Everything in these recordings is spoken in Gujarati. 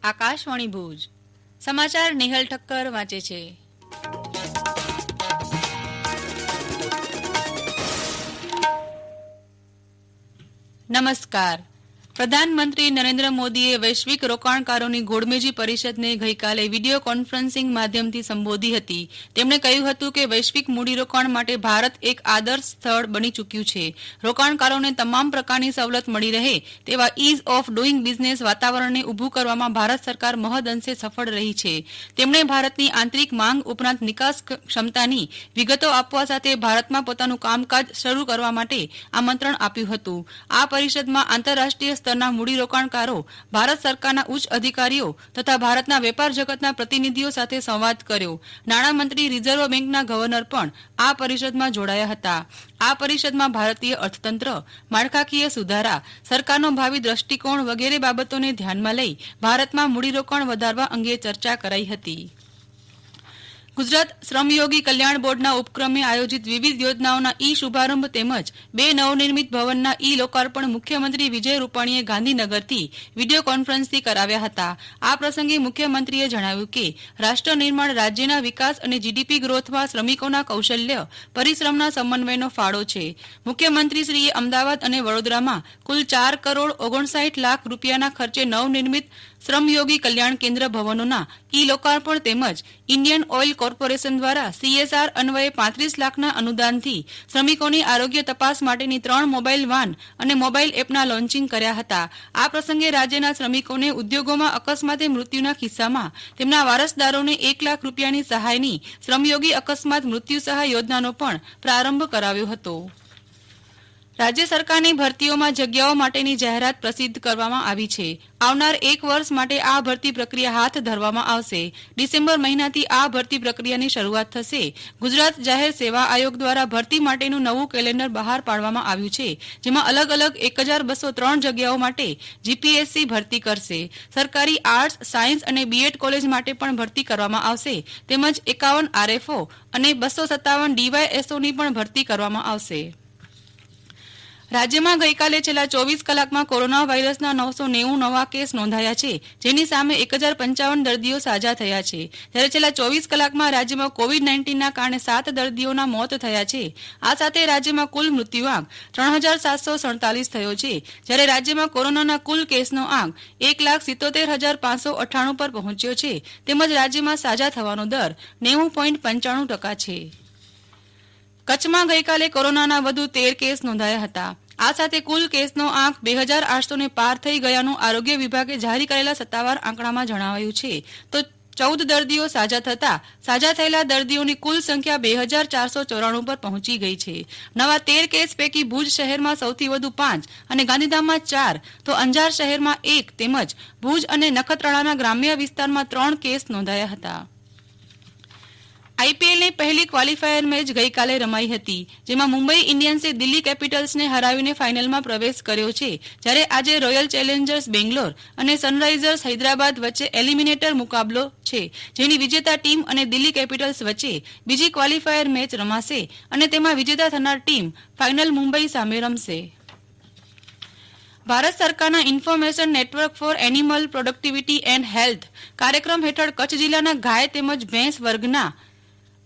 આકાશવાણી ભુજ સમાચાર નિહલ ઠક્કર વાંચે છે. નમસ્કાર. પ્રધાનમંત્રી નરેન્દ્ર મોદીએ વૈશ્વિક રોકાણકારોની ગોળમેજી પરિષદને ગઈકાલે વિડીયો કોન્ફરન્સિંગ માધ્યમથી સંબોધી હતી. તેમણે કહ્યું હતું કે વૈશ્વિક મૂડીરોકાણ માટે ભારત એક આદર્શ સ્થળ બની ચૂક્યું છે. રોકાણકારોને તમામ પ્રકારની સવલત મળી રહે તેવા ઇઝ ઓફ ડુઇંગ બિઝનેસ વાતાવરણને ઊભું કરવામાં ભારત સરકાર મહદઅંશે સફળ રહી છે. તેમણે ભારતની આંતરિક માંગ ઉપરાંત નિકાસ ક્ષમતાની વિગતો આપવા સાથે ભારતમાં પોતાનું કામકાજ શરૂ કરવા માટે આમંત્રણ આપ્યું હતું. આ પરિષદમાં આંતરરાષ્ટ્રીય સ્તરના મૂડીરોકાણકારો, ભારત સરકારના ઉચ્ચ અધિકારીઓ તથા ભારતના વેપાર જગતના પ્રતિનિધિઓ સાથે સંવાદ કર્યો. નાણામંત્રી, રિઝર્વ બેંકના ગવર્નર પણ આ પરિષદમાં જોડાયા હતા. આ પરિષદમાં ભારતીય અર્થતંત્ર, માળખાકીય સુધારા, સરકારનો ભાવિ દ્રષ્ટિકોણ વગેરે બાબતોને ધ્યાનમાં લઈ ભારતમાં મૂડીરોકાણ વધારવા અંગે ચર્ચા કરાઈ હતી. ગુજરાત શ્રમયોગી કલ્યાણ બોર્ડના ઉપક્રમે આયોજિત વિવિધ યોજનાઓના ઈ શુભારંભ તેમજ 2 નવનિર્મિત ભવનના ઈ લોકાર્પણ મુખ્યમંત્રી વિજય રૂપાણીએ ગાંધીનગરથી વિડીયો કોન્ફરન્સથી કરાવ્યા હતા. આ પ્રસંગે મુખ્યમંત્રીએ જણાવ્યું કે રાષ્ટ્ર નિર્માણ, રાજ્યના વિકાસ અને જીડીપી ગ્રોથમાં શ્રમિકોના કૌશલ્ય, પરિશ્રમના સમન્વયનો ફાળો છે. મુખ્યમંત્રીશ્રીએ અમદાવાદ અને વડોદરામાં કુલ 4,59,00,000 રૂપિયાના ખર્ચે નવનિર્મિત શ્રમયોગી કલ્યાણ કેન્દ્ર ભવનોના ઈ લોકાર્પણ તેમજ ઇન્ડિયન ઓઇલ કોર્પોરેશન દ્વારા CSR અન્વયે 35 લાખના અનુદાનથી શ્રમિકોની આરોગ્ય તપાસ માટેની 3 મોબાઈલ વાન અને મોબાઈલ એપના લોન્ચિંગ કર્યા હતા. આ પ્રસંગે રાજ્યના શ્રમિકોને ઉદ્યોગોમાં અકસ્માતે મૃત્યુના કિસ્સામાં તેમના વારસદારોને 1 લાખ રૂપિયાની સહાયની શ્રમયોગી અકસ્માત મૃત્યુ સહાય યોજનાનો પણ પ્રારંભ કરાવ્યો હતો. રાજ્ય સરકારની ભરતીઓમાં જગ્યાઓ માટેની જાહેરાત પ્રસિદ્ધ કરવામાં આવી છે. આવનાર 1 વર્ષ માટે આ ભરતી પ્રક્રિયા હાથ ધરવામાં આવશે. ડિસેમ્બર મહિનાથી આ ભરતી પ્રક્રિયાની શરૂઆત થશે. ગુજરાત જાહેર સેવા આયોગ દ્વારા ભરતી માટેનું નવું કેલેન્ડર બહાર પાડવામાં આવ્યું છે, જેમાં અલગ અલગ 1,203 જગ્યાઓ માટે જીપીએસસી ભરતી કરશે. સરકારી આર્ટ્સ, સાયન્સ અને બીએડ કોલેજ માટે પણ ભરતી કરવામાં આવશે. તેમજ 51 આરએફઓ અને 257 ડીવાયએસઓની પણ ભરતી કરવામાં આવશે. રાજ્યમાં ગઈકાલે છેલ્લા 24 કલાકમાં કોરોના વાયરસના 990 નવા કેસ નોંધાયા છે, જેની સામે 1,055 દર્દીઓ સાજા થયા છે. જ્યારે છેલ્લા 24 કલાકમાં રાજ્યમાં કોવિડ-19ના કારણે 7 દર્દીઓના મોત થયા છે. આ સાથે રાજ્યમાં કુલ મૃત્યુઆંક 3,747 થયો છે. જ્યારે રાજ્યમાં કોરોનાના કુલ કેસનો આંક 1,77,598 પર પહોંચ્યો છે. તેમજ રાજ્યમાં સાજા થવાનો દર 90.95% છે. કચ્છમાં ગઈકાલે કોરોનાના વધુ 13 કેસ નોંધાયા હતા. આ સાથે કુલ કેસનો આંક 2,800 પાર થઈ ગયાનું આરોગ્ય વિભાગે જારી કરેલા સત્તાવાર આંકડામાં જણાવાયું છે. તો 14 દર્દીઓ સાજા થતા સાજા થયેલા દર્દીઓની કુલ સંખ્યા 2,494 પર પહોંચી ગઈ છે. નવા 13 કેસ પૈકી ભુજ શહેરમાં સૌથી વધુ 5 અને ગાંધીધામમાં 4 તો અંજાર શહેરમાં 1 તેમજ ભુજ અને નખત્રાણાના ગ્રામ્ય વિસ્તારમાં 3 કેસ નોંધાયા હતા. આઈપીએલની પહેલી ક્વોલિફાયર મેચ ગઈકાલે રમાઈ હતી, જેમાં મુંબઈ ઇન્ડિયન્સે દિલ્હી કેપિટલ્સને હરાવીને ફાઇનલમાં પ્રવેશ કર્યો છે. જ્યારે આજે રોયલ ચેલેન્જર્સ બેંગ્લોર અને સનરાઇઝર્સ હૈદરાબાદ વચ્ચે એલિમિનેટર મુકાબલો છે, જેની વિજેતા ટીમ અને દિલ્હી કેપિટલ્સ વચ્ચે બીજી ક્વોલિફાયર મેચ રમાશે અને તેમાં વિજેતા થનાર ટીમ ફાઇનલ મુંબઈ સામે રમશે. ભારત સરકારના information network four animal productivity and health કાર્યક્રમ હેઠળ કચ્છ જિલ્લાના ગાય તેમજ ભેંસ વર્ગના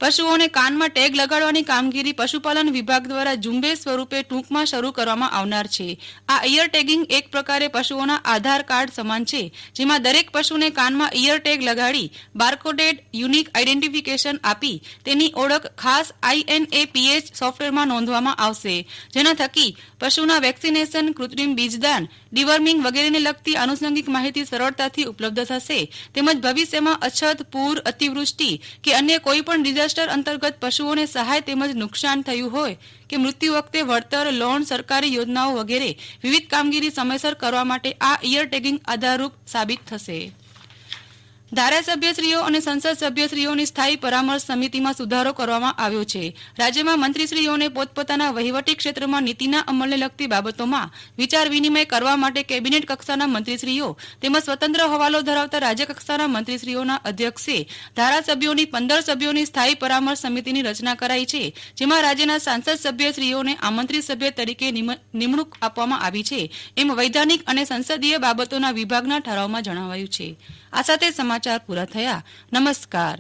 પશુઓને કાનમાં ટેગ લગાડવાની કામગીરી પશુપાલન વિભાગ દ્વારા ઝુંબેશ સ્વરૂપે ટૂંકમાં શરૂ કરવામાં આવનાર છે. આ ઇયર ટેગિંગ એક પ્રકારે પશુઓના આધાર કાર્ડ સમાન છે, જેમાં દરેક પશુને કાનમાં ઇયર ટેગ લગાડી બારકોડેડ યુનિક આઇડેન્ટિફિકેશન આપી તેની ઓળખ ખાસ INAPH સોફ્ટવેરમાં નોંધવામાં આવશે, જેના થકી પશુના વેક્સિનેશન, કૃત્રિમ બીજદાન, ડિવર્મિંગ વગેરેને લગતી આનુષંગિક માહિતી સરળતાથી ઉપલબ્ધ થશે. તેમજ ભવિષ્યમાં અછત, પૂર, અતિવૃષ્ટિ કે અન્ય કોઈપણ ડિઝાસ્ટર અંતર્ગત પશુઓને સહાય તેમજ નુકસાન થયું હોય કે મૃત્યુ વખતે વળતર, લોન, સરકારી યોજનાઓ વગેરે વિવિધ કામગીરી સમયસર કરવા માટે આ ઇયર ટેગિંગ આધારરૂપ સાબિત થશે. ધારાસભ્યશ્રીઓ અને સંસદ સભ્યશ્રીઓની સ્થાયી પરામર્શ સમિતિમાં સુધારો કરવામાં આવ્યો છે. રાજ્યમાં મંત્રીશ્રીઓને પોતપોતાના વહીવટી ક્ષેત્રમાં નીતિના અમલને લગતી બાબતોમાં વિચાર વિનિમય કરવા માટે કેબિનેટ કક્ષાના મંત્રીશ્રીઓ તેમજ સ્વતંત્ર હવાલો ધરાવતા રાજ્ય કક્ષાના મંત્રીશ્રીઓના અધ્યક્ષે ધારાસભ્યોની 15 સભ્યોની સ્થાયી પરામર્શ સમિતિની રચના કરાઈ છે, જેમાં રાજ્યના સાંસદ સભ્યશ્રીઓને આમંત્રિત સભ્ય તરીકે નિમણૂક આપવામાં આવી છે, એમ વૈધાનિક અને સંસદીય બાબતોના વિભાગના ઠરાવમાં જણાવાયું છે. આ સાથે સમાચાર પૂરા થયા. નમસ્કાર.